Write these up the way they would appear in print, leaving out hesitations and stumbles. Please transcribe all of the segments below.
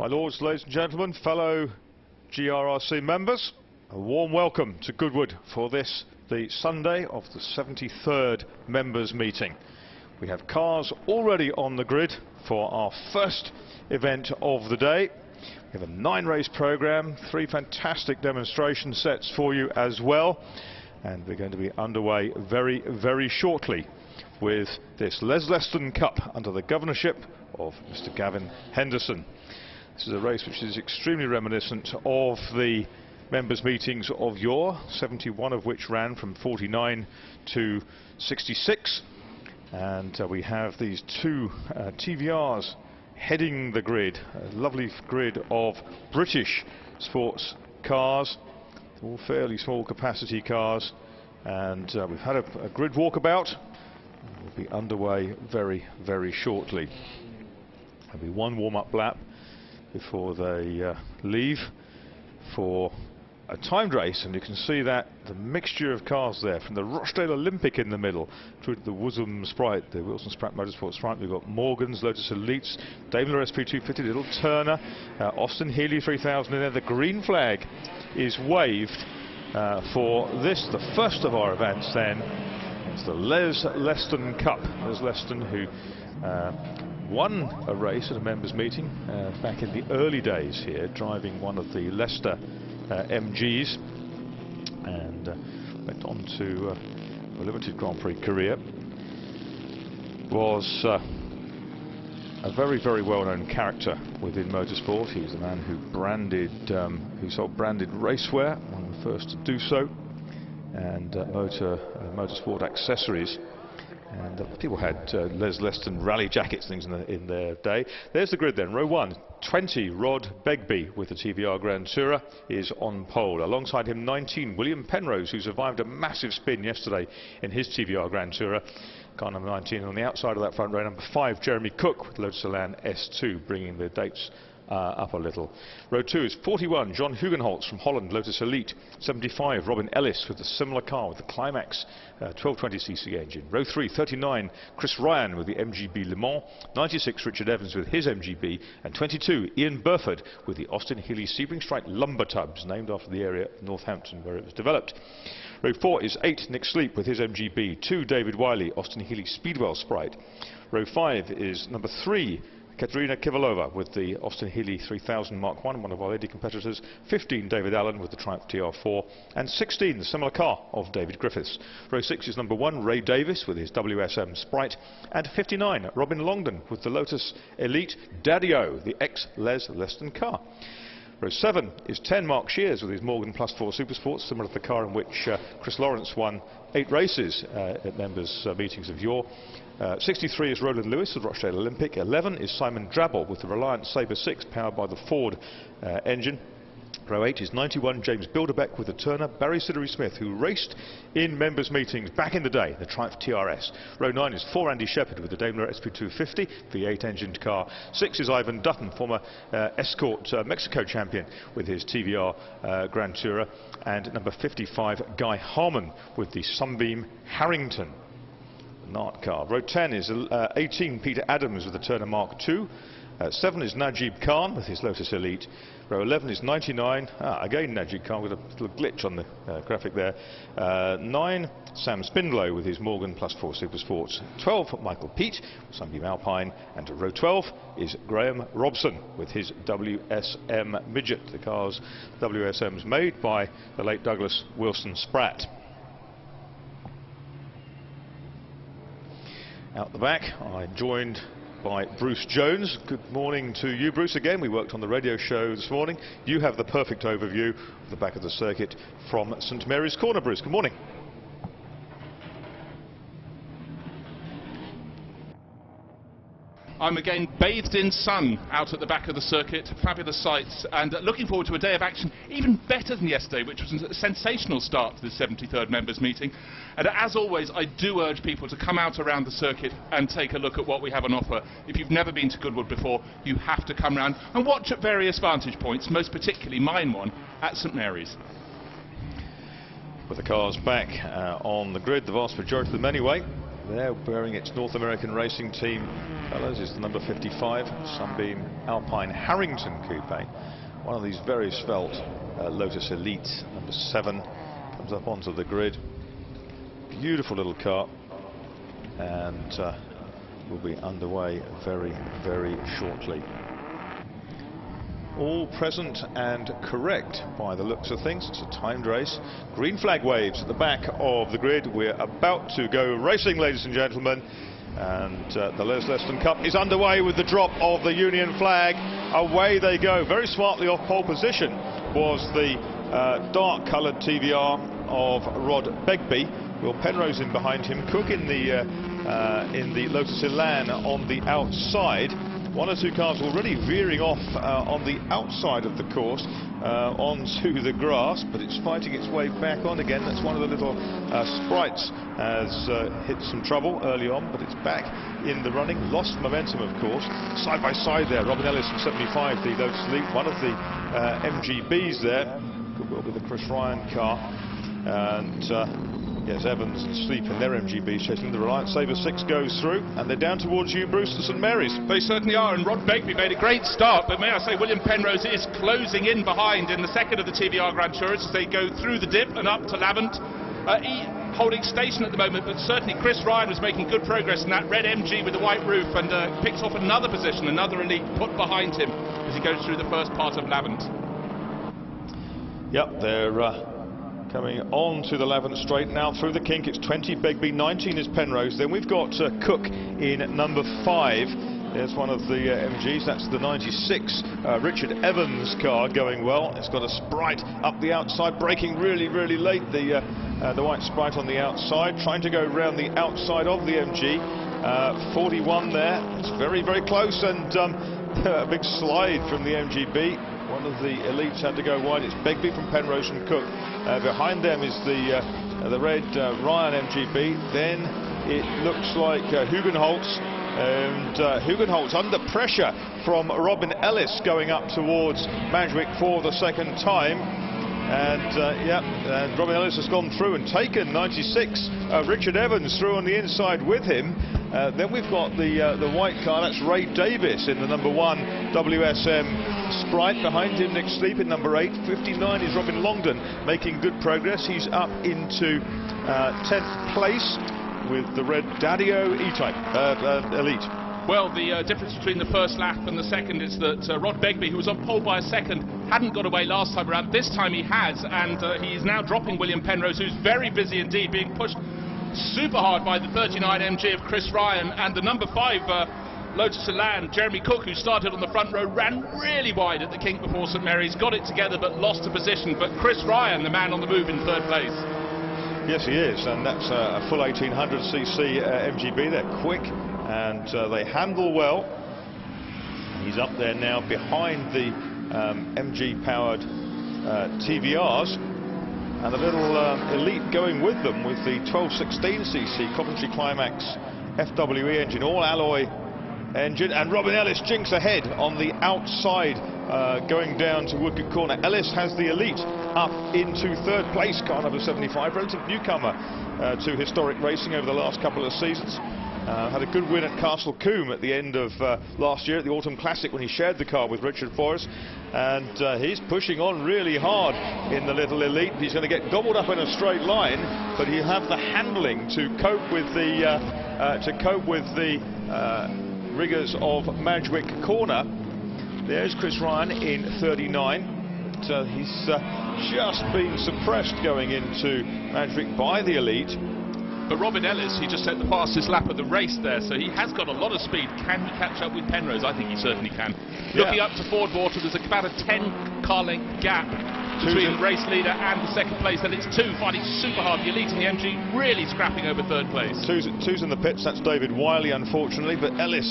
My lords, ladies and gentlemen, fellow GRRC members, a warm welcome to Goodwood for this, the Sunday of the 73rd members meeting. We have cars already on the grid for our first event of the day. We have a 9-race programme, 3 fantastic demonstration sets for you as well, and we're going to be underway very, very shortly with this Leston Cup under the governorship of Mr. Gavin Henderson. This is a race which is extremely reminiscent of the members' meetings of yore, 71 of which ran from 49 to 66. And we have these 2 TVRs heading the grid, a lovely grid of British sports cars, all fairly small capacity cars. And we've had a grid walkabout. We'll be underway very, very shortly. There'll be 1 warm-up lap before they leave for a timed race, and you can see that the mixture of cars there, from the Rochdale Olympic in the middle through to the Woosum Sprite, the Wilson Spratt Motorsport Sprite. We've got Morgan's, Lotus Elites, Daimler SP250, Little Turner, Austin Healey 3000 in there. The green flag is waved for this, the first of our events then. It's the Leston Cup. Les Leston, who won a race at a members meeting back in the early days here, driving one of the Leicester MGs, and went on to a limited Grand Prix career. Was a very, very well-known character within motorsport. He was the man who sold branded racewear, one of the first to do so, and motorsport accessories. And people had Les Leston rally jackets, things in their day. There's the grid then. Row 1, 20, Rod Begbie with the TVR Grand Tourer is on pole. Alongside him, 19, William Penrose, who survived a massive spin yesterday in his TVR Grand Tourer. Car number 19 on the outside of that front row. Number 5, Jeremy Cook with Lotus Elan S2, bringing the dates up a little. Row 2 is 41, John Hugenholtz from Holland, Lotus Elite. 75, Robin Ellis with a similar car with the Climax 1220cc engine. Row 3, 39, Chris Ryan with the MGB Le Mans. 96, Richard Evans with his MGB. And 22, Ian Burford with the Austin Healey Sebring Strike Lumber Tubs, named after the area of Northampton where it was developed. Row 4 is 8, Nick Sleep with his MGB. 2, David Wiley, Austin Healey Speedwell Sprite. Row 5 is number 3, Katerina Kivalova with the Austin Healey 3000 Mark 1, one of our lady competitors. 15, David Allen with the Triumph TR4. And 16, the similar car of David Griffiths. Row 6 is number 1, Ray Davis with his WSM Sprite. And 59, Robin Longdon with the Lotus Elite Daddy-O, the ex-Les Leston car. Row 7 is 10, Mark Shears with his Morgan Plus 4 Supersports, similar to the car in which Chris Lawrence won 8 races at members' meetings of yore. 63 is Roland Lewis with Rochdale Olympic. 11 is Simon Drabble with the Reliant Sabre 6, powered by the Ford engine. Row 8 is 91, James Bilderbeck with the Turner. Barry Siddery Smith, who raced in members' meetings back in the day, the Triumph TRS. Row 9 is 4, Andy Shepherd with the Daimler SP250, V8 engined car. 6 is Ivan Dutton, former Escort Mexico champion, with his TVR Grand Tourer. And number 55, Guy Harmon with the Sunbeam Harrington Nart car. Row 10 is 18, Peter Adams with the Turner Mark II. 7 is Najib Khan with his Lotus Elite. Row 11 is 99, again Najib Khan with a little glitch on the graphic there. 9, Sam Spindlow with his Morgan Plus 4 Supersports. 12, Michael Peat, Sunbeam Alpine. And row 12 is Graham Robson with his WSM Midget. The car's WSM's made by the late Douglas Wilson Spratt. Out the back, I'm joined by Bruce Jones. Good morning to you, Bruce, again. We worked on the radio show this morning. You have the perfect overview of the back of the circuit from St Mary's Corner, Bruce. Good morning. I'm again bathed in sun out at the back of the circuit, fabulous sights, and looking forward to a day of action even better than yesterday, which was a sensational start to the 73rd members meeting. And as always, I do urge people to come out around the circuit and take a look at what we have on offer. If you've never been to Goodwood before, you have to come round and watch at various vantage points, most particularly mine one at St Mary's. With the cars back on the grid, the vast majority of them anyway. there wearing its North American Racing Team colours is the number 55 Sunbeam Alpine Harrington Coupe. One of these very svelte Lotus Elite, number 7, comes up onto the grid. Beautiful little car, and will be underway very, very shortly. All present and correct by the looks of things. It's a timed race. Green flag waves at the back of the grid. We're about to go racing, ladies and gentlemen, and the Leston Cup is underway with the drop of the Union flag. Away they go. Very smartly off pole position was the dark coloured TVR of Rod Begbie. Will Penrose in behind him. Cook in the Lotus Elan on the outside. One or two cars already veering off on the outside of the course onto the grass, but it's fighting its way back on again. That's one of the little sprites has hit some trouble early on, but it's back in the running. Lost momentum, of course. Side by side there, Robin Ellis from 75, the Lotus Elite, one of the MGBs there. Could well be the Chris Ryan car. And yes, Evans and Sleep in their MGBs chasing the Reliance Sabre 6 goes through, and they're down towards you, Bruce, to St Mary's. They certainly are, and Rod Begbie made a great start, but may I say William Penrose is closing in behind in the second of the TVR Grand Tours as they go through the dip and up to Lavant. Holding station at the moment, but certainly Chris Ryan was making good progress in that red MG with the white roof, and picks off another position, another Elite put behind him as he goes through the first part of Lavant. Yep, they're coming on to the Lavant straight now through the kink. It's 20 Begbie, 19 is Penrose. Then we've got Cook in number 5. There's one of the MGs. That's the 96 Richard Evans car going well. It's got a Sprite up the outside, braking really, really late. The white Sprite on the outside, trying to go round the outside of the MG. 41 there. It's very, very close, and a big slide from the MGB. One of the Elites had to go wide. It's Begbie from Penrose and Cook. Behind them is the red Ryan MGB. Then it looks like Hugenholtz, and Hugenholtz under pressure from Robin Ellis going up towards Madgwick for the second time. And Robin Ellis has gone through and taken 96 Richard Evans through on the inside with him. Then we've got the white car. That's Ray Davis in the number 1 WSM Sprite. Behind him, Nick Sleep in number 8. 59 is Robin Longdon, making good progress. He's up into 10th place with the red Daddio E-Type Elite. Well, the difference between the first lap and the second is that Rod Begbie, who was on pole by a second, hadn't got away last time around. This time he has, and he is now dropping William Penrose, who's very busy indeed, being pushed super hard by the 39 MG of Chris Ryan, and the number 5 Lotus Elan, Jeremy Cook, who started on the front row, ran really wide at the kink before St Mary's, got it together but lost a position. But Chris Ryan, the man on the move, in third place. Yes, he is, and that's a full 1800cc MGB. They're quick and they handle well. He's up there now behind the MG-powered TVRs, and a little Elite going with them with the 1216cc Coventry Climax FWE engine, all alloy engine, and Robin Ellis jinks ahead on the outside going down to Woodcote Corner. Ellis has the Elite up into third place, car number 75, relative newcomer to historic racing over the last couple of seasons. Had a good win at Castle Combe at the end of last year at the Autumn Classic when he shared the car with Richard Forrest, and he's pushing on really hard in the little Elite. He's going to get gobbled up in a straight line, but he'll have the handling to cope with the rigours of Madgwick Corner. There's Chris Ryan in 39. But, he's just been suppressed going into Madgwick by the Elite. But Robin Ellis, he just set the fastest lap of the race there, so he has got a lot of speed. Can he catch up with Penrose? I think he certainly can. Yeah. Looking up to Ford Water, there's about a 10-car length gap between the race leader and the second place, and it's 2 fighting super hard. The Elite and the MG really scrapping over third place. Two's in the pits. That's David Wiley, unfortunately, but Ellis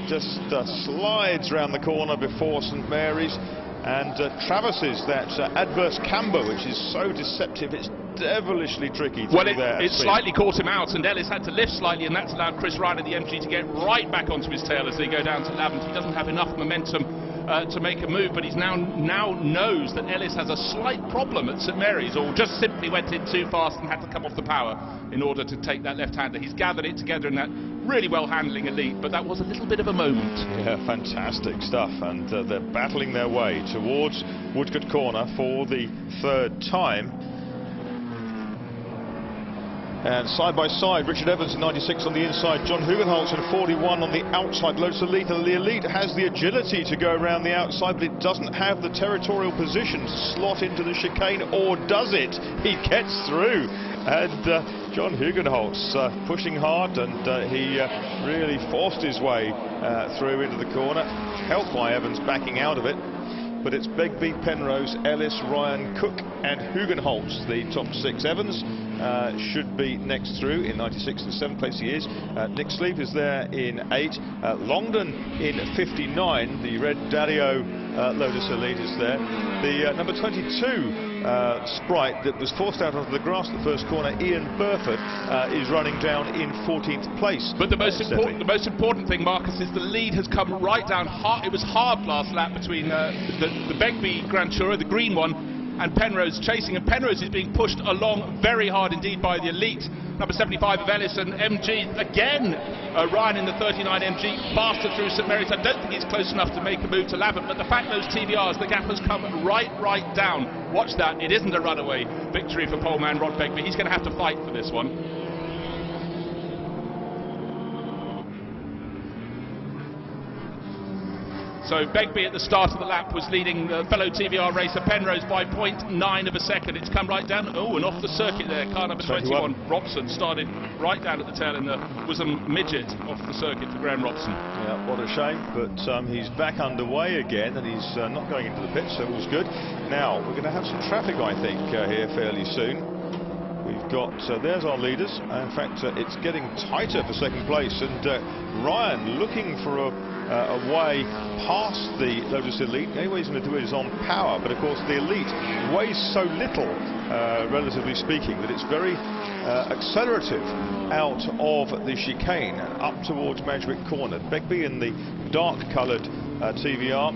just slides round the corner before St Mary's and traverses that adverse camber, which is so deceptive. It's devilishly tricky. Well, it slightly caught him out, and Ellis had to lift slightly, and that's allowed Chris Ryan and the MG to get right back onto his tail as they go down to Lavant. He doesn't have enough momentum to make a move, but he's now knows that Ellis has a slight problem at St Mary's, or just simply went in too fast and had to come off the power in order to take that left-hander. He's gathered it together in that really well handling elite, but that was a little bit of a moment. Yeah, fantastic stuff, and they're battling their way towards Woodcote Corner for the third time. And side by side, Richard Evans in 96 on the inside, John Hugenholtz in 41 on the outside. Lotus Elite, and the Elite has the agility to go around the outside, but it doesn't have the territorial position to slot into the chicane, or does it? He gets through, and John Hugenholtz pushing hard, and he really forced his way through into the corner, helped by Evans backing out of it. But it's Begbie, Penrose, Ellis, Ryan, Cook and Hugenholtz, the top six. Evans should be next through in 96 and 7th place he is. Nick Sleep is there in 8. Longdon in 59. The red Dario Lotus Elite is there. The number 22 Sprite that was forced out onto the grass at the first corner, Ian Burford, is running down in 14th place. But the most important thing, Marcus, is the lead has come right down. It was hard last lap between the Begbie Grand Tourer, the green one, and Penrose chasing, and Penrose is being pushed along very hard indeed by the elite. Number 75 of Ellis, and MG again. Ryan in the 39 MG, faster through St Mary's. I don't think he's close enough to make a move to Lavant, but the fact those TBRs, the gap has come right down. Watch that, it isn't a runaway victory for poleman Rod Begbie. He's going to have to fight for this one. So Begbie at the start of the lap was leading the fellow TBR racer Penrose by 0.9 of a second. It's come right down. Oh, and off the circuit there, car number 21, Robson, started right down at the tail end. Was a midget off the circuit for Graham Robson. Yeah, what a shame, but he's back underway again, and he's not going into the pits, so it was good. Now, we're going to have some traffic, I think, here fairly soon. We've got, there's our leaders. In fact, it's getting tighter for second place, and Ryan looking for a way past the Lotus Elite. The only way he's going to do it is on power, but of course the Elite weighs so little, relatively speaking, that it's very accelerative out of the chicane and up towards Madgwick Corner. Begbie in the dark coloured TVR,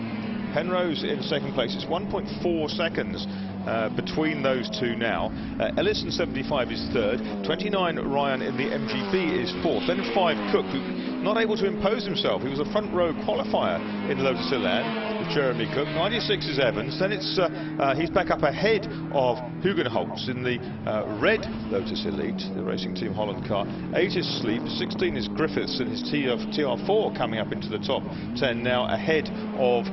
Penrose in second place. It's 1.4 seconds between those two now. Ellis in 75 is third, 29 Ryan in the MGB is fourth, then 5 Cook, who not able to impose himself. He was a front row qualifier in Lotus Elan with Jeremy Cook. 96 is Evans, then it's he's back up ahead of Hugenholtz in the red Lotus Elite, the Racing Team Holland car. 8 is Sleep, 16 is Griffiths in his TR4 coming up into the top 10 now, ahead of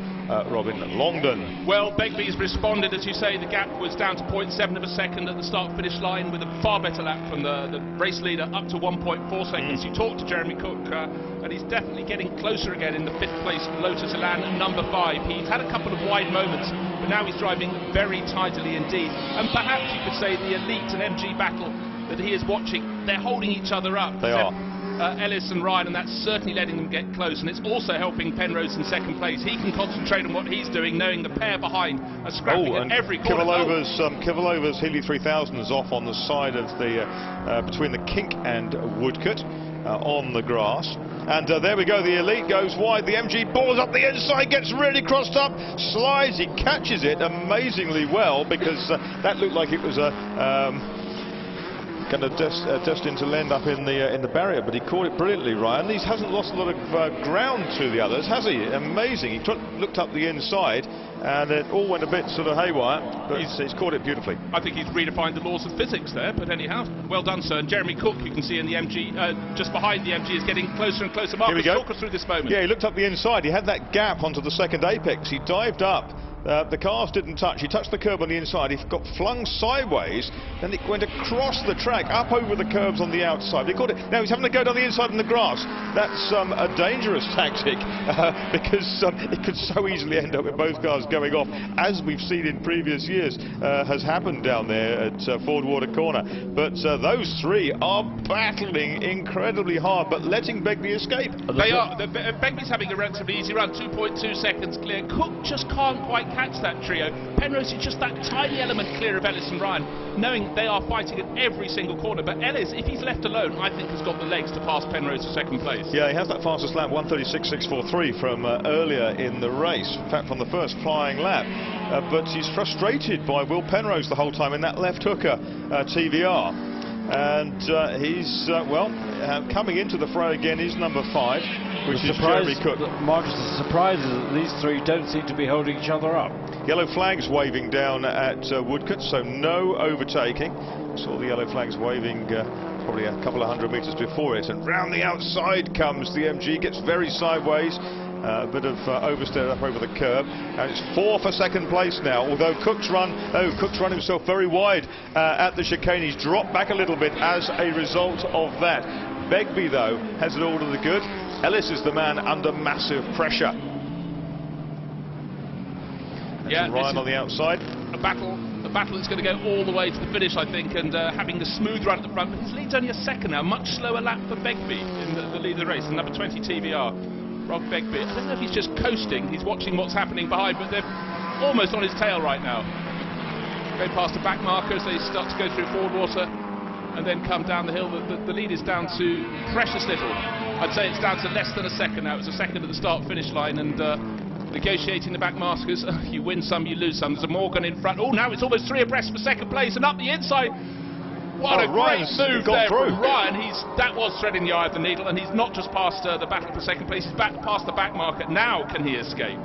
Robin Longdon. Well, Begbie's responded, as you say. The gap was down to 0.7 of a second at the start-finish line, with a far better lap from the race leader, up to 1.4 seconds. You talked to Jeremy Cook, and he's definitely getting closer again in the 5th place Lotus Elan at number 5. He's had a couple of wide moments, but now he's driving very tidily indeed. And perhaps you could say the Elite and MG battle that he is watching, they're holding each other up. They are. Ellis and Ryan, and that's certainly letting them get close, and it's also helping Penrose in second place. He can concentrate on what he's doing, knowing the pair behind are scrapping at every corner. Kivilova's Healy 3000 is off on the side of the between the kink and Woodcote on the grass. And there we go, the Elite goes wide, the MG balls up the inside, gets really crossed up, slides, he catches it amazingly well, because that looked like it was a kind of destined to land up in the barrier, but he caught it brilliantly, Ryan. He hasn't lost a lot of ground to the others, has he? Amazing. He looked up the inside, and it all went a bit sort of haywire, but he's caught it beautifully. I think he's redefined the laws of physics there, but anyhow, well done, sir. And Jeremy Cook, you can see in the MG, just behind the MG, is getting closer and closer. Marcus, talk us through this moment. Yeah, he looked up the inside. He had that gap onto the second apex. He dived up. The cars didn't touch. He touched the curb on the inside. He got flung sideways. Then it went across the track, up over the curbs on the outside. He caught it. Now he's having to go down the inside in the grass. That's a dangerous tactic because it could so easily end up with both cars going off, as we've seen in previous years has happened down there at Ford Water Corner. But those three are battling incredibly hard, but letting Begbie escape. They are. Begbie's having a relatively easy run, 2.2 seconds clear. Cook just can't quite catch that trio. Penrose is just that tiny element clear of Ellis and Ryan, knowing they are fighting at every single corner. But Ellis, if he's left alone, I think has got the legs to pass Penrose to second place. Yeah, he has that fastest lap, 1:36.643 from earlier in the race. In fact, from the first flying lap. But he's frustrated by Will Penrose the whole time in that left hooker TVR. And he's, coming into the fray again is number 5, which is Jeremy Cook. Marcus, the surprise is that these three don't seem to be holding each other up. Yellow flags waving down at Woodcote, so no overtaking. Saw the yellow flags waving probably a couple of 100 metres before it, and round the outside comes the MG, gets very sideways. A bit of oversteer up over the curb, and it's 4 for second place now. Although Cook's run himself very wide at the chicane. He's dropped back a little bit as a result of that. Begbie, though, has it all to the good. Ellis is the man under massive pressure. Yeah, Ryan on the outside. A battle that's going to go all the way to the finish, I think, and having the smooth run at the front. But his lead's only a second now, much slower lap for Begbie in the lead of the race, and number 20 TVR. Rob Begbie. I don't know if he's just coasting, he's watching what's happening behind, but they're almost on his tail right now. Going past the back markers, they start to go through forward water and then come down the hill. The lead is down to precious little. I'd say it's down to less than a second now. It was a second at the start-finish line, and negotiating the back markers. You win some, you lose some. There's a Morgan in front. Oh, now it's almost 3 abreast for second place, and up the inside. What a great move there from Ryan. That was threading the eye of the needle, and he's not just past the battle for second place, he's past the back marker. Now can he escape?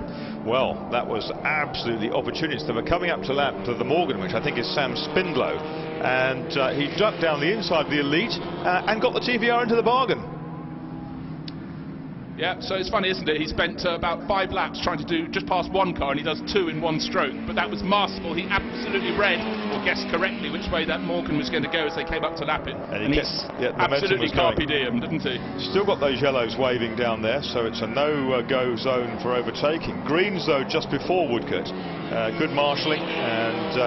Well, that was absolutely opportunist. They were coming up to the Morgan, which I think is Sam Spindlow, and he ducked down the inside of the elite and got the TVR into the bargain. Yeah, so it's funny, isn't it? He spent about 5 laps trying to do just past one car, and he does 2 in 1 stroke. But that was masterful. He absolutely read, or guessed correctly, which way that Morgan was going to go as they came up to lap it. And he's absolutely carpe diem, didn't he? Still got those yellows waving down there, so it's a no-go zone for overtaking. Greens, though, just before Woodcote. Good marshalling, and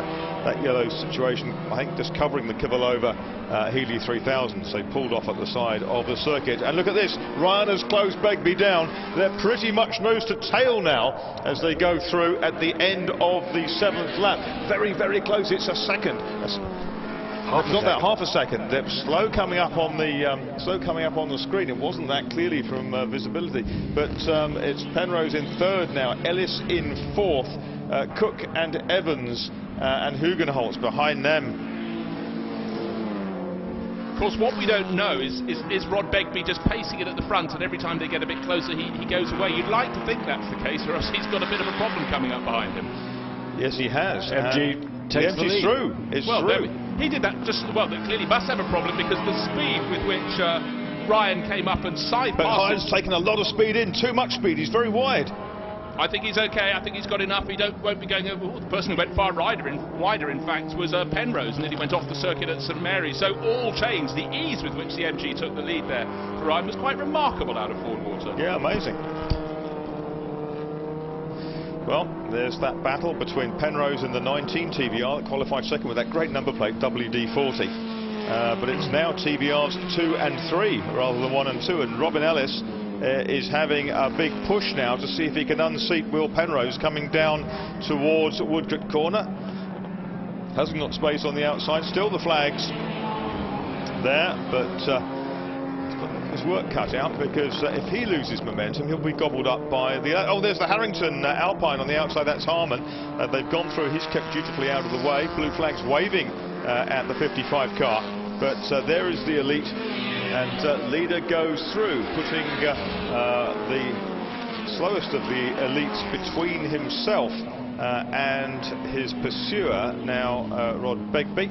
that yellow situation, I think, just covering the Kivalova Healy 3000. So they pulled off at the side of the circuit. And look at this, Ryan has closed Begbie down. They're pretty much nose to tail now as they go through at the end of the 7th lap. Very, very close. It's a second. Not that half a second. They're slow coming up on the screen. It wasn't that clearly from visibility, but it's Penrose in 3rd now, Ellis in 4th, Cook and Evans and Hugenholtz behind them. Of course, what we don't know is Rod Begbie just pacing it at the front, and every time they get a bit closer he goes away. You'd like to think that's the case, or else he's got a bit of a problem coming up behind him. Yes, he has. MG takes the lead. Through. It's through. He did that just, well, they clearly must have a problem, because the speed with which Ryan came up and side but past Ryan's taken a lot of speed in, too much speed. He's very wide. I think he's okay. I think he's got enough. He won't be going over. The person who went wider, in fact, was Penrose, and then he went off the circuit at St Mary's. So all changed. The ease with which the MG took the lead there for Ryan was quite remarkable out of forward water. Yeah, amazing. Well, there's that battle between Penrose and the 19 TVR that qualified second with that great number plate, WD40. But it's now TVR's 2 and 3 rather than 1 and 2, and Robin Ellis is having a big push now to see if he can unseat Will Penrose coming down towards Woodcote Corner. Hasn't got space on the outside. Still the flags there, but he's got his work cut out, because if he loses momentum, he'll be gobbled up by the... Oh, there's the Harrington Alpine on the outside. That's Harman. They've gone through. He's kept dutifully out of the way. Blue flags waving at the 55 car, but there is the elite. And leader goes through, putting the slowest of the elites between himself and his pursuer, now Rod Begbie.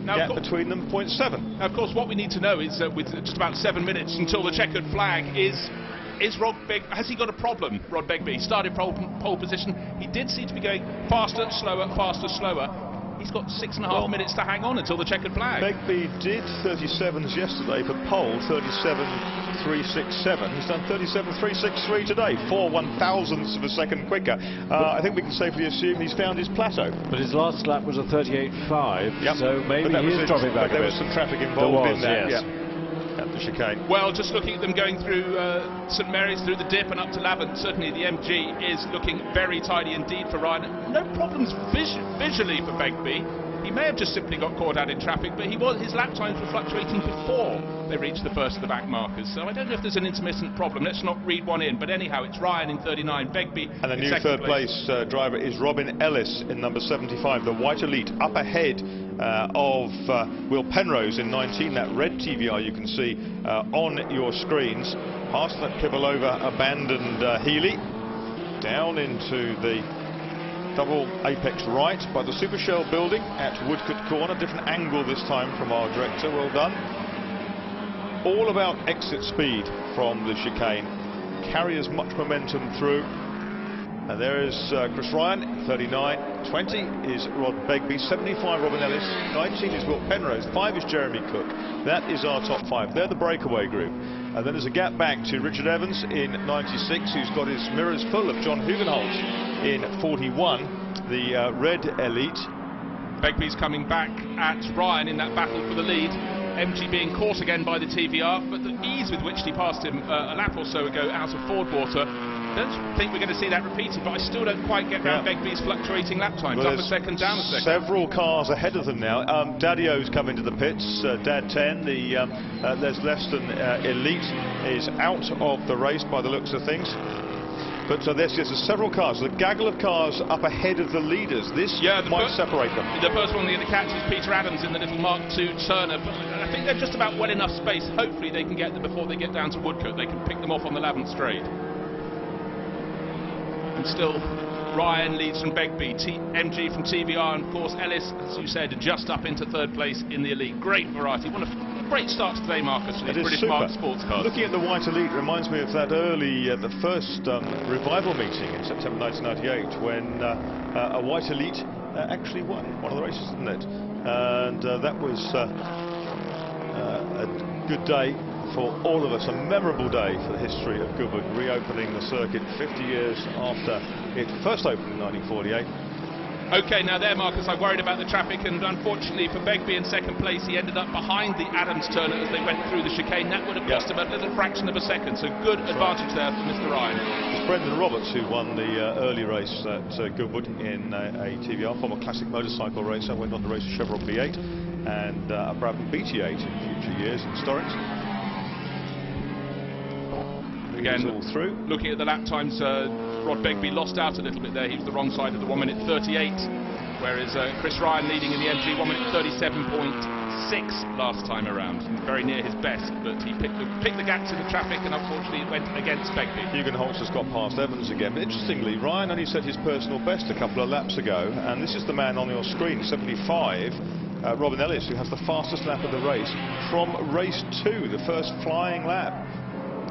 Now, gap between them, 0.7. Now, of course, what we need to know is with just about 7 minutes until the checkered flag is Rod Begbie, has he got a problem, Rod Begbie? He started pole position. He did seem to be going faster, slower, faster, slower. He's got 6.5 minutes to hang on until the checkered flag. Begbie did 37s yesterday for pole, 37.367. He's done 37.363 today, 4 1,000ths of a second quicker. I think we can safely assume he's found his plateau. But his last lap was a 38.5, yep. So maybe he is dropping back a bit. There was some traffic involved in that. Yes. Yeah. the chicane? Well, just looking at them going through St Mary's, through the dip and up to Lavant, certainly the MG is looking very tidy indeed for Ryan. No problems visually for Begbie. He may have just simply got caught out in traffic, but his lap times were fluctuating before they reached the first of the back markers. So I don't know if there's an intermittent problem. Let's not read one in. But anyhow, it's Ryan in 39, Begbie and the in new second third place driver is Robin Ellis in number 75, the white elite, up ahead of Will Penrose in 19. That red TVR you can see on your screens. Past that Kibalova abandoned Healy, down into the double apex right by the Super Shell building at Woodcote Corner. Different angle this time from our director. Well done. All about exit speed from the chicane. Carry as much momentum through. And there is Chris Ryan, 39. 20 is Rod Begbie. 75 Robin Ellis. 19 is Will Penrose. 5 is Jeremy Cook. That is our top 5. They're the breakaway group. And then there's a gap back to Richard Evans in 96, who's got his mirrors full of John Hugenholtz in 41, the red elite. Begbie's coming back at Ryan in that battle for the lead. MG being caught again by the TVR, but the ease with which he passed him a lap or so ago out of Ford water, I don't think we're going to see that repeated, but I still don't quite get around Begbie's fluctuating lap times. Well, up a second, down a second. Several cars ahead of them now. Daddy-O's come into the pits. Dad 10, there's Leston Elite is out of the race by the looks of things. But there's several cars, the gaggle of cars up ahead of the leaders. This might separate them. The first one they're going to catch is Peter Adams in the little Mark II Turner. But I think they're just about well enough space. Hopefully they can get them before they get down to Woodcote. They can pick them off on the Lavant straight. And still, Ryan leads from Begbie, MG from TVR, and of course Ellis, as you said, just up into third place in the elite. Great variety. One of great starts today, Marcus, for these British marked sports cars. Looking at the white elite reminds me of that early, the first revival meeting in September 1998, when a white elite actually won one of the races, didn't it? And that was a good day for all of us, a memorable day for the history of Goodwood, reopening the circuit 50 years after it first opened in 1948. OK, now there, Marcus, I worried about the traffic, and unfortunately for Begbie in second place, he ended up behind the Adams Turner as they went through the chicane. That would have cost him a little fraction of a second, so good advantage there for Mr. Ryan. It's Brendan Roberts who won the early race at Goodwood in a TVR, former classic motorcycle racer, went on to race a Chevrolet B8 and a Brabham BT8 in future years in Storrings. Again, all through. Looking at the lap times, Rod Begbie lost out a little bit there. He was the wrong side of the 1 minute 38, whereas Chris Ryan leading in the MG 1 minute 37.6 last time around. Very near his best, but he picked the gaps in the traffic, and unfortunately it went against Begbie. Hugenholtz has got past Evans again, but interestingly, Ryan only set his personal best a couple of laps ago, and this is the man on your screen, 75. Robin Ellis, who has the fastest lap of the race from race 2, the first flying lap.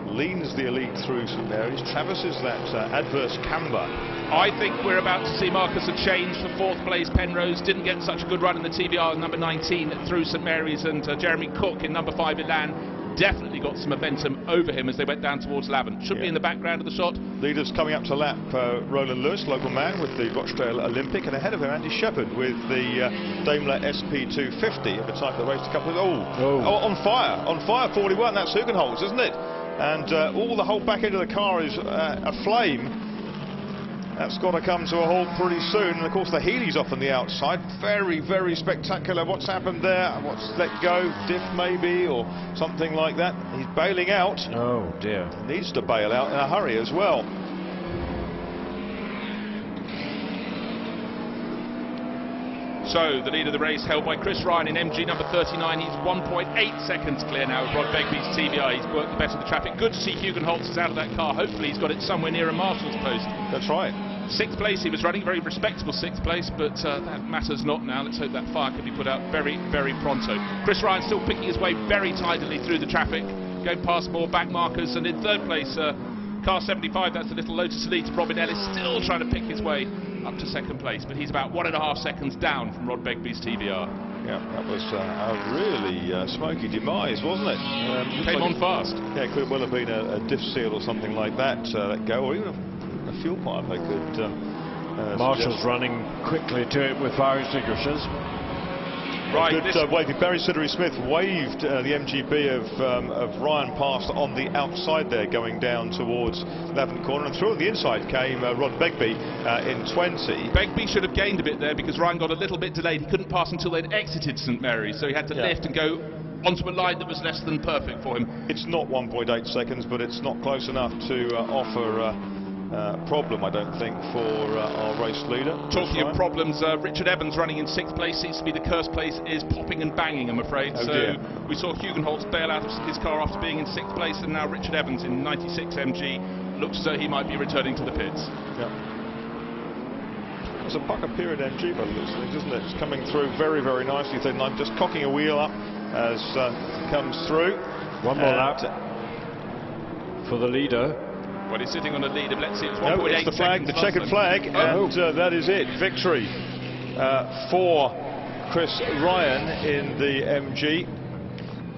Leans the elite through St Mary's, traverses that adverse camber. I think we're about to see, Marcus, a change for fourth place. Penrose didn't get such a good run in the TVR, number 19 through St Mary's, and Jeremy Cook in number 5 Elan definitely got some momentum over him as they went down towards Lavant. Should be in the background of the shot. Leaders coming up to lap Roland Lewis, local man with the Rochdale Olympic, and ahead of him Andy Shepherd with the Daimler SP250 of a type that raced a couple of on fire 41. That's Hugenholtz, isn't it? And the whole back end of the car is aflame. That's got to come to a halt pretty soon. And of course the Healy's off on the outside. Very, very spectacular. What's happened there? What's let go? Diff maybe, or something like that. He's bailing out. Oh dear. Needs to bail out in a hurry as well. So the lead of the race held by Chris Ryan in MG number 39. He's 1.8 seconds clear now of Rod Begbie's TVR. He's worked the best of the traffic. Good to see Hugenholtz is out of that car. Hopefully he's got it somewhere near a marshal's post. That's right. Sixth place he was running, very respectable sixth place, but that matters not now. Let's hope that fire can be put out very, very pronto. Chris Ryan still picking his way very tidily through the traffic, going past more back markers, and in third place car 75, that's the little Lotus Elite of Robin Ellis, still trying to pick his way up to second place, but he's about 1.5 seconds down from Rod Begbie's TVR. Yeah, that was a really smoky demise, wasn't it? Came on fast. Yeah, it could well have been a diff seal or something like that let go, or even a fuel pipe they could Marshall's running quickly to it with fire extinguishers. Right, Good waving. Barry Siddery-Smith waved the MGB of Ryan past on the outside there, going down towards Lavender Corner, and through on the inside came Rod Begbie in 20. Begbie should have gained a bit there because Ryan got a little bit delayed. He couldn't pass until they'd exited St Mary's, so he had to lift and go onto a line that was less than perfect for him. It's not 1.8 seconds, but it's not close enough to offer problem, I don't think, for our race leader. Talking of problems, Richard Evans running in 6th place seems to be the cursed place is popping and banging, I'm afraid. Oh, so dear. we saw Hugenholtz bail out of his car after being in 6th place, and now Richard Evans in 96 MG looks as though he might be returning to the pits. Yeah. It's a pucker period MG by the looks of things, isn't it? It's coming through very, very nicely. Then I'm just cocking a wheel up as it comes through. One more lap for the leader. Well, he's sitting on a lead of, let's see, it's 1.8 No, it's the flag, the checkered flag, and that is it. Victory for Chris Ryan in the MG.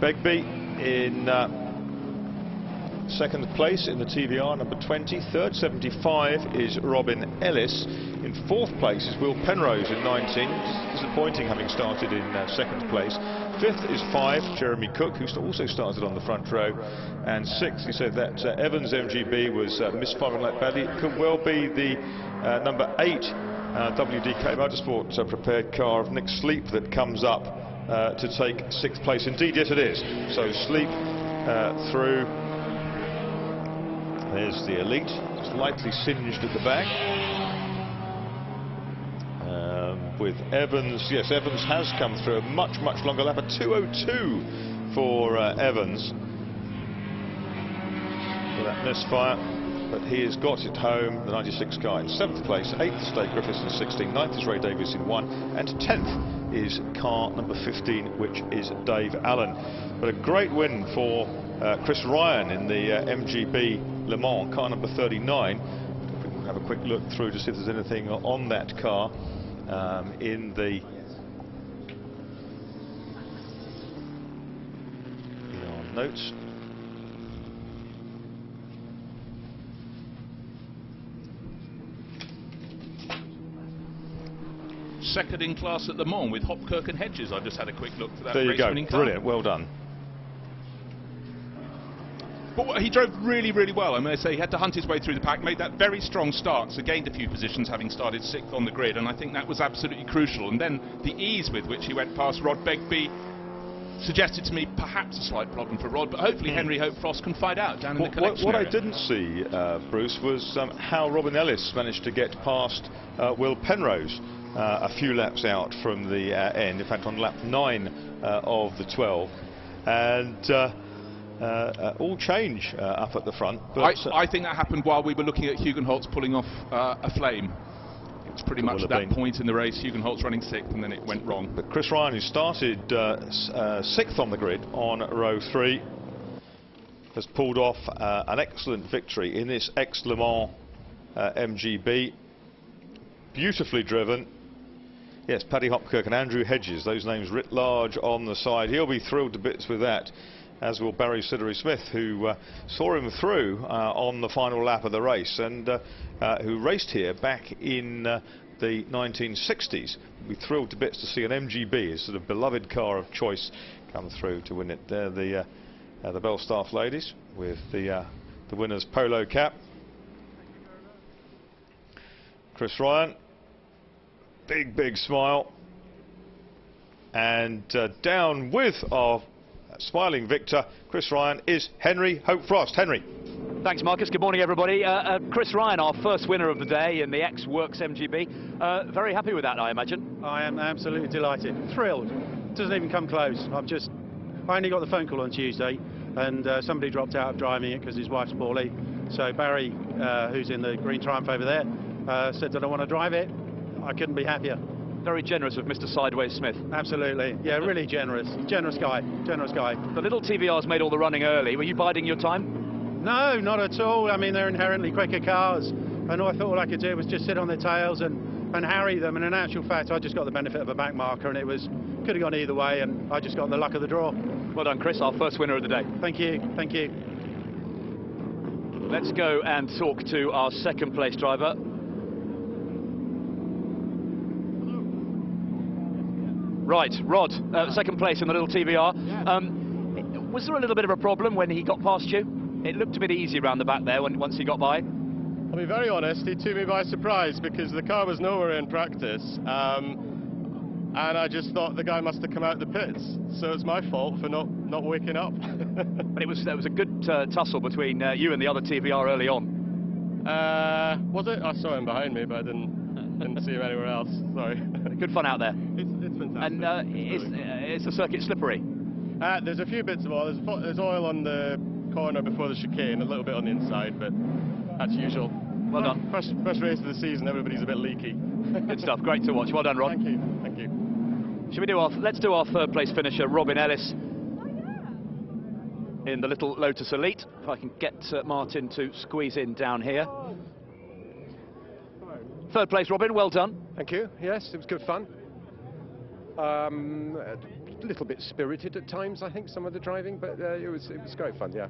Begbie in 2nd place in the TVR, number 20. 3rd, 75, is Robin Ellis. In 4th place is Will Penrose in 19. Disappointing, having started in 2nd place. 5th is 5, Jeremy Cook, who also started on the front row. And 6th, he said that Evans MGB was misfiring like badly. It could well be the number 8 WDK Motorsport prepared car of Nick Sleep that comes up to take 6th place. Indeed, yes it is. So Sleep through. There's the Elite, just lightly singed at the back. With Evans, yes, Evans has come through a much, much longer lap, a 2:02 for Evans. For that misfire, but he has got it home, the 96 car in 7th place, 8th is Dave Griffiths in 16, 9th is Ray Davies in 1, and 10th is car number 15, which is Dave Allen. But a great win for Chris Ryan in the MGB Le Mans, car number 39. We'll have a quick look through to see if there's anything on that car in the notes. Second in class at Le Mans with Hopkirk and Hedges. I've just had a quick look for that. There you go, race-winning car. brilliant, well done. But he drove really, really well. I may say he had to hunt his way through the pack, made that very strong start, so gained a few positions having started 6th on the grid, and I think that was absolutely crucial. And then the ease with which he went past Rod Begbie suggested to me perhaps a slight problem for Rod, but hopefully Henry Hope Frost can find out down in the collection What area. I didn't see, Bruce, was how Robin Ellis managed to get past Will Penrose a few laps out from the end, in fact on lap 9 of the 12, and all change up at the front. But I think that happened while we were looking at Hugenholtz pulling off a flame. It was pretty much at that point in the race, Hugenholtz running 6th, and then it went wrong. But Chris Ryan, who started 6th on the grid on row 3, has pulled off an excellent victory in this ex-Le Mans MGB. Beautifully driven. Yes, Paddy Hopkirk and Andrew Hedges, those names writ large on the side. He'll be thrilled to bits with that, as will Barry Siddery-Smith, who saw him through on the final lap of the race, and who raced here back in the 1960s. We'll be thrilled to bits to see an MGB, his sort of beloved car of choice, come through to win it. There the Belstaff ladies with the winner's polo cap. Chris Ryan, big smile, and down with our smiling victor, Chris Ryan, is Henry Hope Frost. Henry. Thanks, Marcus. Good morning, everybody. Chris Ryan, our first winner of the day in the ex-Works MGB. Very happy with that, I imagine. I am absolutely delighted. Thrilled. Doesn't even come close. I only got the phone call on Tuesday, and somebody dropped out of driving it because his wife's poorly. So Barry, who's in the green Triumph over there, said that I want to drive it. I couldn't be happier. Very generous of Mr. Sideways Smith. Absolutely. Yeah, really generous. Generous guy. Generous guy. The little TVRs made all the running early. Were you biding your time? No, not at all. I mean, they're inherently quicker cars, and I thought all I could do was just sit on their tails and harry them. And in actual fact, I just got the benefit of a back marker, and it could have gone either way, and I just got the luck of the draw. Well done, Chris. Our first winner of the day. Thank you. Thank you. Let's go and talk to our second place driver. Right, Rod, second place in the little TVR. Was there a little bit of a problem when he got past you? It looked a bit easy round the back there once he got by. I'll be very honest, he took me by surprise because the car was nowhere in practice. And I just thought the guy must have come out the pits. So it's my fault for not waking up. But there was a good tussle between you and the other TVR early on. Was it? I saw him behind me, but I didn't see him anywhere else. Sorry. Good fun out there. It's fantastic. And is the circuit slippery? There's a few bits of oil. There's oil on the corner before the chicane, a little bit on the inside, but that's usual. Well done. First race of the season, everybody's a bit leaky. Good stuff. Great to watch. Well done, Rod. Thank you. Thank you. Let's do our third place finisher, Robin Ellis, in the little Lotus Elite. If I can get Martin to squeeze in down here. Third place, Robin. Well done. Thank you. Yes, it was good fun. A little bit spirited at times, I think, some of the driving, but it was great fun. Yeah.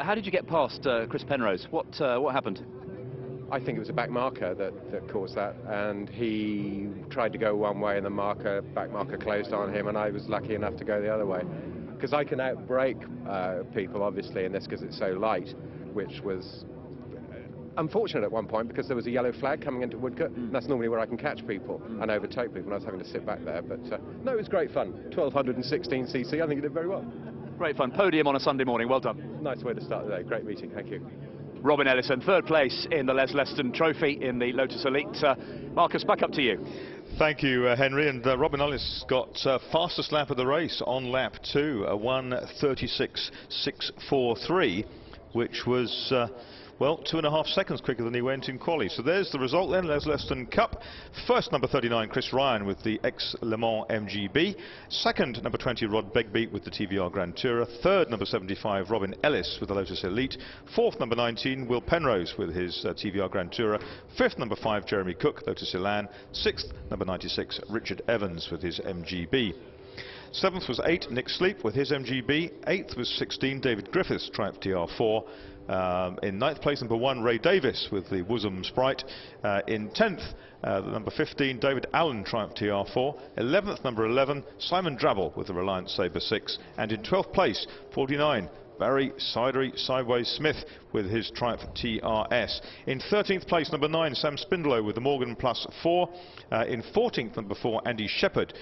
How did you get past Chris Penrose? What happened? I think it was a back marker that caused that, and he tried to go one way, and the back marker closed on him, and I was lucky enough to go the other way, because I can outbrake people, obviously, in this because it's so light, which was unfortunate at one point because there was a yellow flag coming into Woodcote. That's normally where I can catch people and overtake people, and I was having to sit back there. But no, it was great fun. 1216cc, I think it did very well. Great fun. Podium on a Sunday morning. Well done. Nice way to start the day. Great meeting. Thank you. Robin Ellison, third place in the Leston Trophy in the Lotus Elite. Marcus, back up to you. Thank you, Henry. And Robin Ellis got fastest lap of the race on lap 2, a 1:36.643, which was well, 2.5 seconds quicker than he went in quali. So there's the result then, Leston Cup. First, number 39, Chris Ryan with the ex-Le Mans MGB. Second, number 20, Rod Begbie with the TVR Grand Tourer. Third, number 75, Robin Ellis with the Lotus Elite. Fourth, number 19, Will Penrose with his TVR Grand Tourer. Fifth, number 5, Jeremy Cook, Lotus Elan. Sixth, number 96, Richard Evans with his MGB. Seventh was 8, Nick Sleep with his MGB. Eighth was 16, David Griffiths, Triumph TR4. In ninth place, number 1, Ray Davis with the Woosum Sprite. In 10th, number 15, David Allen, Triumph TR4. 11th, number 11, Simon Drabble with the Reliance Sabre 6. And in 12th place, 49, Barry Sideways Smith with his Triumph TRS. In 13th place, number 9, Sam Spindler with the Morgan Plus 4. In 14th, number 4, Andy Shepherd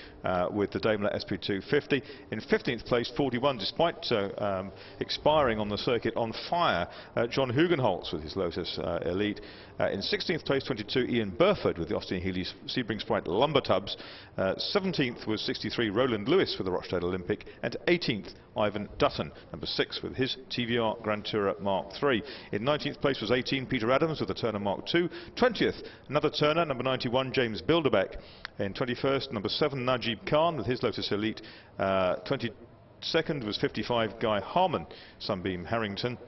with the Daimler SP250. In 15th place, 41, despite expiring on the circuit on fire, John Hugenholtz with his Lotus Elite. In 16th place, 22, Ian Burford with the Austin Healey Sebring Sprite Lumber Tubs. 17th was 63, Roland Lewis with the Rochdale Olympic. And 18th, Ivan Dutton, number 6 with his TVR Grand Tourer Mark III. In 19th place was 18, Peter Adams with the Turner Mark II. 20th, another Turner, number 91, James Bilderbeck. In 21st, number 7, Najib Khan with his Lotus Elite. 22nd was 55, Guy Harmon, Sunbeam Harrington.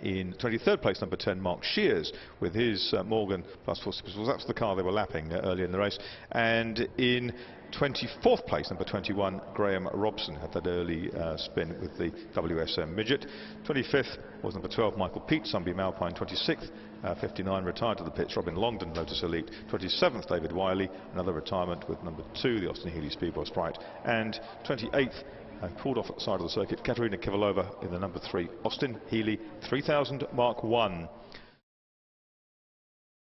In 23rd place, number 10, Mark Shears with his Morgan Plus 4 Pistols. That's the car they were lapping earlier in the race. And in 24th place, number 21, Graham Robson had that early spin with the WSM Midget. 25th was number 12, Michael Peet, Sunbeam Alpine. 26th, 59, retired to the pits, Robin Longdon, Lotus Elite. 27th, David Wiley, another retirement with number 2, the Austin Healey Speedboy Sprite. And 28th, and pulled off at the side of the circuit, Katerina Kivalova in the number 3 Austin Healey 3000 Mark 1.